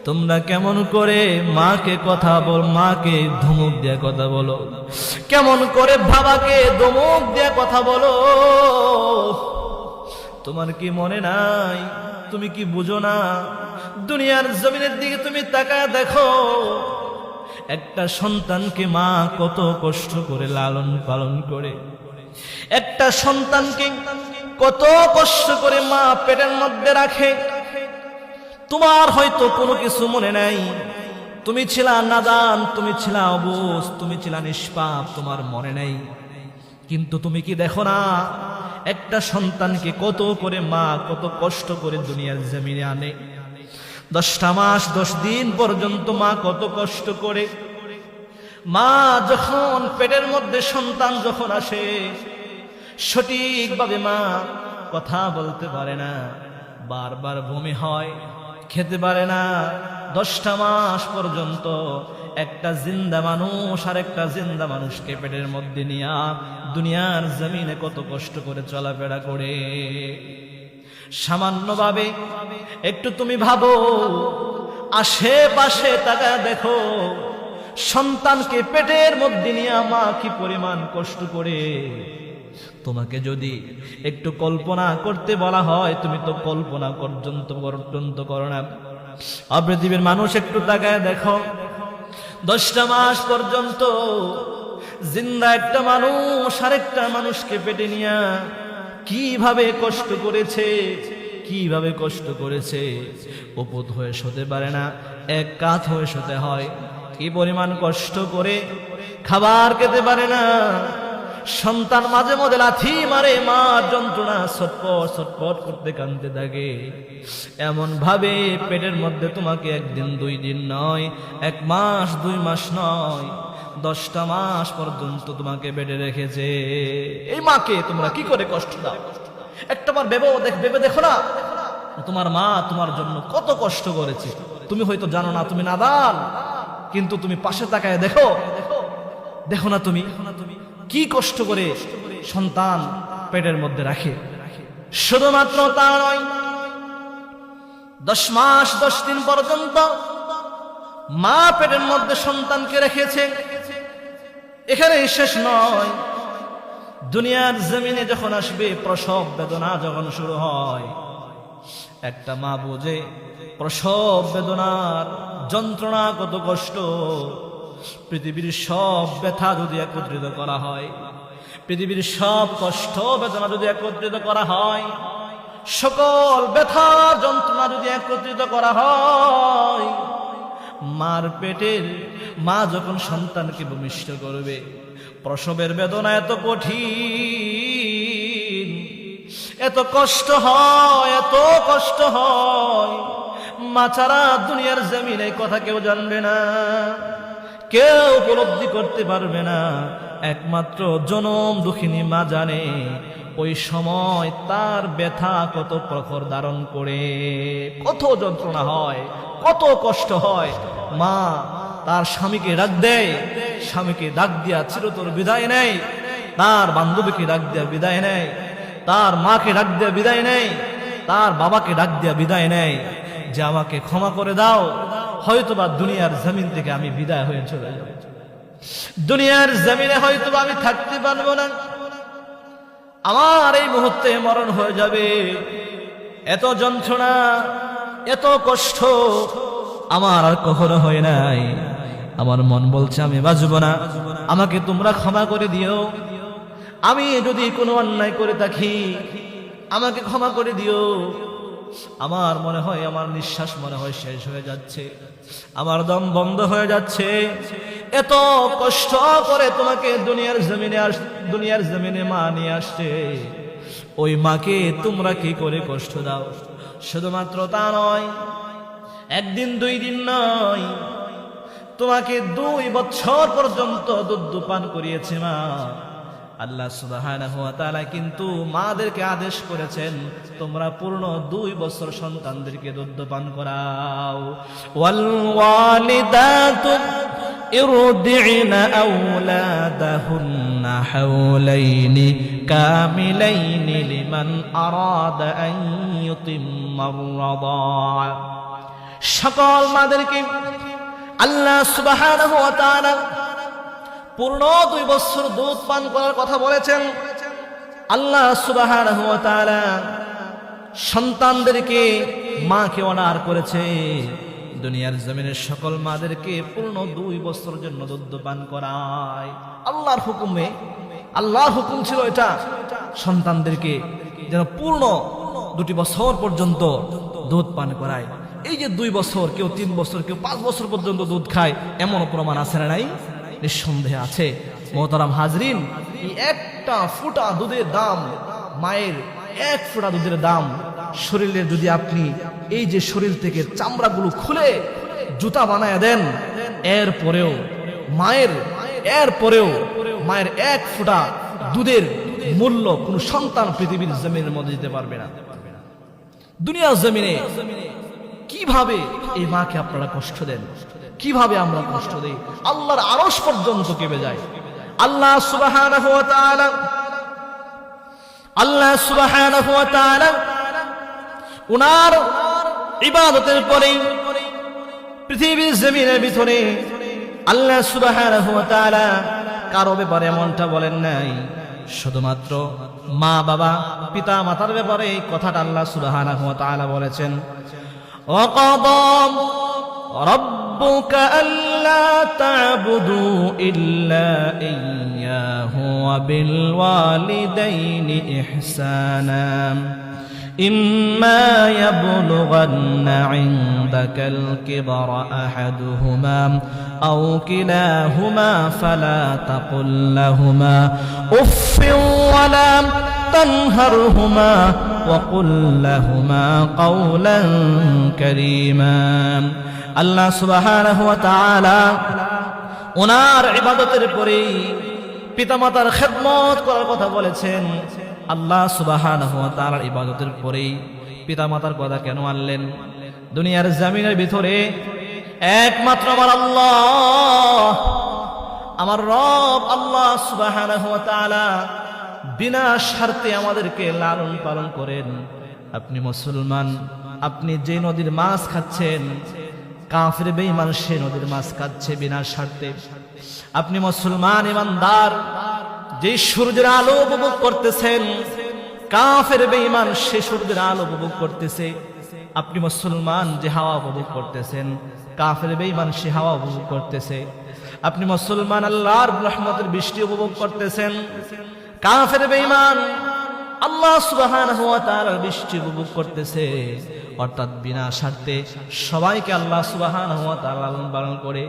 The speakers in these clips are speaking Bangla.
তোমরা কেমন করে মাকে কথা বল, মাকে ধমক দিয়ে কথা বলো, কেমন করে বাবাকে ধমক দিয়ে কথা বলো? তোমার কি মনে নাই? তুমি কি বুঝো না? দুনিয়ার জমিনের দিকে তুমি তাকায় দেখো, একটা সন্তানকে মা কত কষ্ট করে লালন পালন করে, একটা সন্তানকে কত কষ্ট করে মা পেটের মধ্যে রাখে। তোমার হয়তো কোনো কিছু মনে নাই, তুমি ছিলা নাদান, তুমি ছিলা অবুঝ, তুমি ছিলা নিষ্পাপ, তোমার মনে নাই। কিন্তু তুমি কি দেখো না, একটা সন্তানকে কত করে মা কত কষ্ট করে দুনিয়ার জমিনে আনে। 10টা মাস 10 দিন পর্যন্ত মা কত কষ্ট করে। মা যখন পেটের মধ্যে সন্তান যখন আসে, সঠিকভাবে মা কথা বলতে পারে না, বারবার বমি হয়, খেতে পারে না। 10টা মাস পর্যন্ত একটা জিন্দা মানুষ আর একটা জিন্দা মানুষকে পেটের মধ্যে নিয়ে দুনিয়ার জমিনে কত কষ্ট করে চলাফেরা করে। সামান্যভাবে একটু তুমি ভাবো, আশেপাশে তাকায় দেখো, সন্তানকে পেটের মধ্যে নিয়ে মা কি পরিমাণ কষ্ট করে। তোমাকে যদি একটু কল্পনা করতে বলা হয়, তুমি তো কল্পনা পর্যন্ত করো না। পৃথিবীর মানুষ একটু তাকায় দেখো, 10টা মাস পর্যন্ত জিন্দা একটা মানুষ আরেকটা মানুষকে পেটে নিয়ে কিভাবে কষ্ট করেছে, কিভাবে কষ্ট করেছে। উপদ হয়ে শুতে পারে না, এক কাত হয়ে শুতে হয়। কি পরিমাণ কষ্ট করে, খাবার খেতে পারে না। সন্তান মাঝে মধ্যে লাথি মারে, মার যন্ত্রণা ছটপট ছটপট করতে কাঁদতে থাকে। এমন ভাবে পেটের মধ্যে তোমাকে 1 দিন 2 দিন নয়, 1 মাস 2 মাস নয়, 10টা মাস পর্যন্ত তোমাকে বেডে রেখেছে। এই মাকে তোমরা কি করে কষ্ট দাও? একটাবার ভেবে দেখো না, তোমার মা তোমার জন্য কত কষ্ট করেছে। তুমি হয়তো জানো না, তুমি নাদান, কিন্তু তুমি পাশে তাকায় দেখো, দেখো না তুমি কি কষ্ট করে সন্তান পেটের মধ্যে রাখে। শুধুমাত্র তা নয়, 10 মাস 10 দিন পর্যন্ত মা পেটের মধ্যে সন্তানকে রেখেছে। এখানে শেষ নয়, দুনিয়ার জমিনে যখন আসবে, প্রসব বেদনা যখন শুরু হয়, একটা মা বোঝে প্রসব বেদনার যন্ত্রণা কত কষ্ট। পৃথিবীর সব ব্যথা যদি একত্রিত করা হয়, পৃথিবীর সব কষ্ট বেদনা যদি একত্রিত করা হয়, সকল ব্যথা যন্ত্রণা যদি একত্রিত করা হয়, মার পেটের মা যখন সন্তানকে ভূমিষ্ঠ করবে, প্রসবের বেদনা এত কঠিন, এত কষ্ট হয়, এত কষ্ট হয়। মা ছাড়া দুনিয়ার জমিনে কথা কেউ জানবে না, কেউ উপলব্ধি করতে পারবে না। একমাত্র জনম দুঃখিনী মা জানে ওই সময় তার ব্যথা কত প্রখর ধারণ করে, কত যন্ত্রণা হয়, কত কষ্ট হয়। মা তার স্বামীকে ডাক দেয়, স্বামীকে ডাক দিয়া চিরতর বিদায় নেয়, তার বান্ধবীকে ডাক দিয়া বিদায় নেয়, তার মাকে ডাক দিয়া বিদায় নেয়, তার বাবাকে ডাক দিয়া বিদায় নেয় যে আমাকে ক্ষমা করে দাও, হয়তোবা দুনিয়ার জমিন থেকে আমি বিদায় হয়ে চলে যাব, দুনিয়ার জমিনে হয়তোবা আমি থাকতে পারবো না, আমার এই মুহূর্তে মরণ হয়ে যাবে। এত যন্ত্রণা, এত কষ্ট আমার আর কখনো হয় নাই। আমার মন বলছে আমি বাঁচব না, আমাকে তোমরা ক্ষমা করে দিও। আমি যদি কোনো অন্যায় করে থাকি, আমাকে ক্ষমা করে দিও। আমার মনে হয়, আমার নিঃশ্বাস মনে হয় শেষ হয়ে যাচ্ছে, আমার দম বন্ধ হয়ে যাচ্ছে। এত কষ্ট করে তোমাকে দুনিয়ার জমিনে মা নিয়ে আসছে, ওই মাকে তোমরা কি করে কষ্ট দাও? শুধুমাত্র তা নয়, 1 দিন 2 দিন নয়, তোমাকে 2 বছর পর্যন্ত দুধ পান করিয়েছে মা। আল্লাহ সুবহানাহু ওয়া তাআলা কিন্তু মাদেরকে আদেশ করেছেন, তোমরা পূর্ণ 2 বছর সন্তানদেরকে দুধ পান করাও। ওয়াল ওয়ালিদাতু ইরদি'না আওলাদাহুন্না হাওলাইনি কামিলাইনি লিমান আরাদা আন ইউতিম্মার রাদা। সকল মাদেরকে আল্লাহ সুবহানাহু ওয়া তাআলা পূর্ণ 2 বছর দুধ পান করার কথা বলেছেন। আল্লাহ সুবহানাহু ওয়া তাআলা সন্তানদেরকে মাকে অনার করেছে, দুনিয়ার জমিনের সকল মাদেরকে পূর্ণ 2 বছরের জন্য দুধ পান করায়। আল্লাহর হুকুমে, আল্লাহর হুকুম ছিল এটা, সন্তানদেরকে যেন পূর্ণ 2 বছর পর্যন্ত দুধ পান করায়। এই যে 2 বছর, কেউ 3 বছর, কেউ 5 বছর পর্যন্ত দুধ খায়, এমন প্রমাণ আছে না নাই? নিঃসন্দেহে আছে। মোহতারাম হাজরিন, এই একটা ফোঁটা দুধের দাম, মায়ের 1 ফোঁটা দুধের দাম, শরীরের যদি আপনি এই যে শরীর থেকে চামড়াগুলো খুলে জুতা বানায় দেন, এরপরেও মায়ের 1 ফোঁটা দুধের মূল্য কোন সন্তান পৃথিবীর জমিনের মধ্যে দিতে পারবে না। দুনিয়ার জমিনে কিভাবে এই মাকে আপনারা কষ্ট দেন, কিভাবে আমরা কষ্ট দেই, আল্লাহর আরশ পর্যন্ত কেঁপে যায়। আল্লাহ সুবহানাহু ওয়া তাআলা উনার ইবাদতের পরে পৃথিবীর জমিনের ভিতরে আল্লাহ সুবহানাহু ওয়া তাআলা কারো ব্যাপারে এমনটা বলেন নাই। শুধুমাত্র মা বাবা পিতা মাতার ব্যাপারে এই কথাটা আল্লাহ সুবহানাহু ওয়া তাআলা বলেছেন, ওয়াকাদা রাব্বুকা আল্লা তা'বুদু ইল্লা ইয়্যাহু ওয়া বিল ওয়ালিদাইনি ইহসানা إما يبلغن عندك الكبر أحدهما أو كلاهما فلا تقل لهما أف ولا تنهرهما وقل لهما قولا كريما الله سبحانه وتعالى ওনার ইবাদতের পরে পিতামাতার খেদমত করার কথা বলেছেন। আল্লাহ সুবহানাহু ওয়া তাআলার ইবাদতের পরেই পিতামাতার কথা কেন আনলেন? দুনিয়ার জমিনের ভিতরে একমাত্র আমার আল্লাহ, আমার রব আল্লাহ সুবহানাহু ওয়া তাআলা বিনা স্বার্থে আমাদেরকে লালন পালন করেন। আপনি মুসলমান, আপনি যে নদীর মাছ খাচ্ছেন, কাফির বেঈমান সে নদীর মাছ খাচ্ছে বিনা স্বার্থে। আপনি মুসলমান ইমানদার, যে সূর্যের আলো উপভোগ করতেছেন, কাফের বেঈমান সে সূর্যের আলো উপভোগ করতেছে। আপনি মুসলমান, যে হাওয়া উপভোগ করতেছেন, কাফের বেঈমান সে হাওয়া উপভোগ করতেছে। আপনি মুসলমান, আল্লাহর রহমতের বৃষ্টি উপভোগ করতেছেন, কাফের বেঈমান আল্লাহ সুবহানাহু ওয়া তাআলার বৃষ্টি উপভোগ করতেছে। অর্থাৎ বিনা স্বার্থে সবাইকে আল্লাহ সুবহানাহু ওয়া তাআলা লালন পালন করে।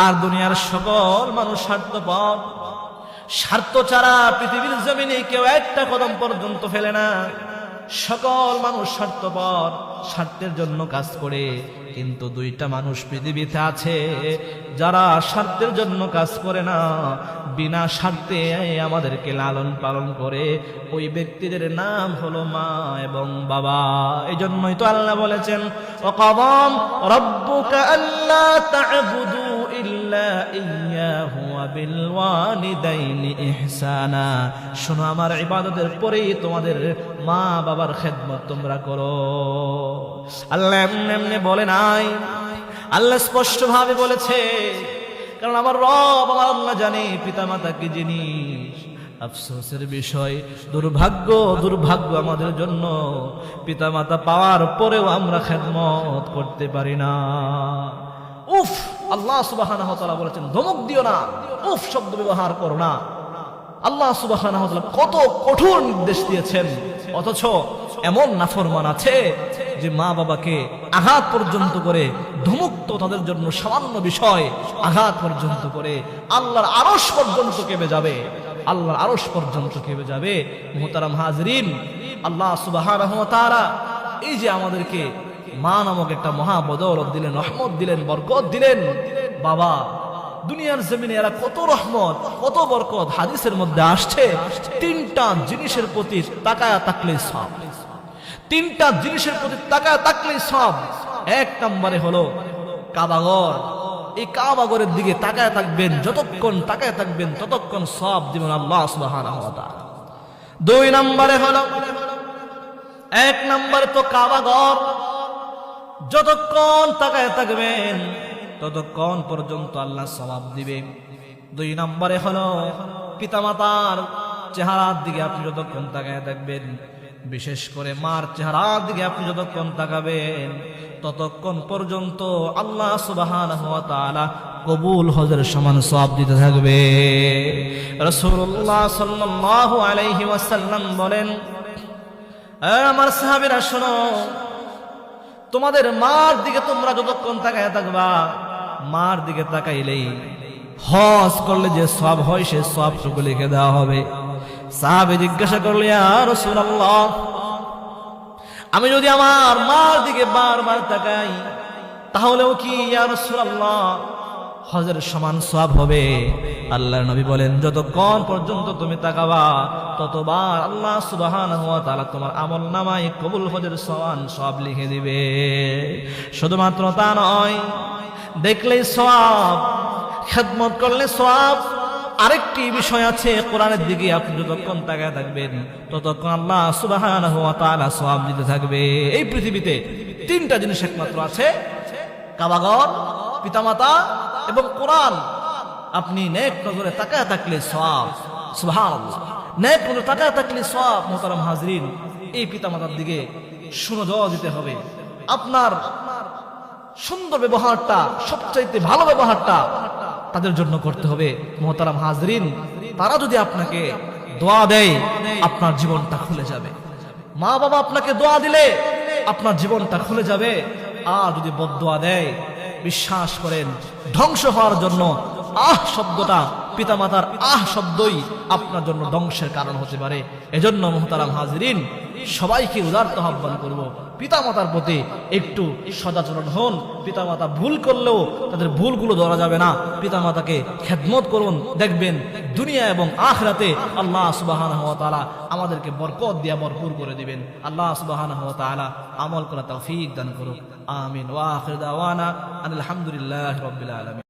আর দুনিয়ার সকল মানুষ স্বার্থপর, স্বার্থ ছাড়া পৃথিবীর জমিনে কেউ একটা কদম পর্যন্ত ফেলে না। সকল মানুষ স্বার্থপর, স্বার্থের জন্য কাজ করে। কিন্তু 2টা মানুষ পৃথিবীতে আছে যারা স্বার্থের জন্য কাজ করে না, বিনা স্বার্থে আমাদেরকে লালন পালন করে। ওই ব্যক্তিদের নাম হলো মা এবং বাবা। এই জন্যই তো আল্লাহ বলেছেন, ওয়াকাদা রাব্বুকা আল্লা তা'বুদু ইল্লা ইয়্যাহু ওয়া বিল ওয়ালিদাইনি ইহসানা। শোনো, আমার ইবাদতের পরেই তোমাদের মা বাবার খেদমত তোমরা করো। আল্লাহ এমনি বলে নাই, আল্লাহ স্পষ্ট ভাবে বলেছে। কারণ আমার রব, আমার আল্লাহ জানে পিতামাতা কি জিনিস। আফসোসের বিষয়, দুর্ভাগ্য আমাদের জন্য, পিতামাতা পাওয়ার পরেও আমরা খেদমত করতে পারি না। উফ, আল্লাহ সুবহানাহু ওয়া তাআলা বলেছেন, ধমক দিও না, উফ শব্দ ব্যবহার করো না। আল্লাহ সুবহানাহু ওয়া তাআলা কত কঠোর নির্দেশ দিয়েছেন, অথচ এমন নাফরমান আছে যে মা বাবাকে আঘাত পর্যন্ত করে, ধমক তো তাদের জন্য সামান্য বিষয়, আঘাত পর্যন্ত করে আল্লাহর আরশ পর্যন্ত কেঁপে যাবে, আল্লাহর আরশ পর্যন্ত কেঁপে যাবে। মুহতারাম হাজরিন, আল্লাহ সুবহানাহু ওয়া তাআলা এই যে আমাদেরকে মা নামক একটা মহা বদৌলত দিলেন, রহমত দিলেন, বরকত দিলেন। বাবা, দুনিয়ার জমিনে এরা কত রহমত, কত বরকত। হাদিসের মধ্যে আসছে 3টা জিনিসের প্রতি তাকায়া তাকলেই সব, 3টা জিনিসের প্রতি তাকায়া তাকলেই সব। 1 নম্বরে হলো কাবাঘর। এই কাবাঘরের দিকে তাকায়া থাকবেন, যতক্ষণ তাকায়া থাকবেন ততক্ষণ সব দিবেন আল্লাহ সুবহানাহু ওয়া তাআলা। 2 নম্বরে হলো, 1 নম্বরে তো কাবাঘর, যতক্ষণ তাকায় থাকবেন ততক্ষণ পর্যন্ত আল্লাহ সওয়াব দিবে। 2 নম্বরে হলো পিতামাতার চেহারার দিকে আপনি যতক্ষণ তাকায় থাকবেন, বিশেষ করে মার চেহারার দিকে আপনি যতক্ষণ তাকাবেন ততক্ষণ পর্যন্ত আল্লাহ সুবহানাহু ওয়া তাআলা কবুল হজের সমান সওয়াব দিতে থাকবে। রাসূলুল্লাহ সাল্লাল্লাহু আলাইহি ওয়াসাল্লাম বলেন, আমার সাহাবীরা শোনো, তোমাদের মার দিকে তোমরা যতক্ষণ তাকায় থাকবা, মার দিকে তাকাইলেই হজ করলে যে সওয়াব হয় সে সওয়াবটুকু লিখে দেওয়া হবে। সাহাবী জিজ্ঞাসা করলে, ইয়া রাসূলুল্লাহ, আমি যদি আমার মার দিকে বারবার তাকাই তাহলেও কি ইয়া রাসূলুল্লাহ হজের সমান সওয়াব হবে? আল্লাহর নবী বলেন, যতক্ষণ পর্যন্ত তুমি তাকাবা ততবার আল্লাহ সুবহানাহু ওয়া তাআলা তোমার আমলনামায় কবুল হজের সমান সওয়াব লিখে দিবে। শুধুমাত্র তা নয়, দেখলেই সওয়াব, খেদমত করলে সওয়াব। আরেকটি বিষয় আছে, কোরআনের দিকে আপনি যতক্ষণ তাকায় থাকবেন ততক্ষণ আল্লাহ সুবহানাহু ওয়া তাআলা সওয়াব দিতে থাকবে। এই পৃথিবীতে 3টা জিনিস একমাত্র আছে, কাবাঘর, পিতামাতা এবং কোরআন। আপনি নেক নজরে তাকায় থাকলে সওয়াব, সুবহানাল্লাহ, নেক নজরে তাকায় থাকলে সওয়াব। মুহতারাম হাজরিন, এই পিতামাতার দিকে সুনজর দিতে হবে। আপনার সুন্দর ব্যবহারটা, সবচাইতে ভালো ব্যবহারটা তাদের জন্য করতে হবে। মুহতারাম হাজরিন, তারা যদি আপনাকে দোয়া দেয় আপনার জীবনটা খুলে যাবে। মা বাবা আপনাকে দোয়া দিলে আপনার জীবনটা খুলে যাবে। আর যদি বদদোয়া দেয়, বিশ্বাস করেন ধ্বংস হওয়ার জন্য শব্দটা, পিতামাতার শব্দই আপনার জন্য ধ্বংসের কারণ হতে পারে। এজন্য মুহতারাম হাজরিন, সবাইকে উদারত আহ্বান করব, পিতামাতার প্রতি একটু সদাচরণ হন। পিতামাতা ভুল করলেও তাদের ভুলগুলো ধরা যাবে না। পিতামাতাকে খেদমত করুন, দেখবেন দুনিয়া এবং আখিরাতে আল্লাহ সুবহানাহু ওয়া তাআলা আমাদেরকে বরকত দিয়ে ভরপুর করে দিবেন। আল্লাহ সুবহানাহু ওয়া তাআলা আমল করার তৌফিক দান করুন। আমিন। ওয়া আখির দাওয়ানা আলহামদুলিল্লাহি রাব্বিল আলামিন।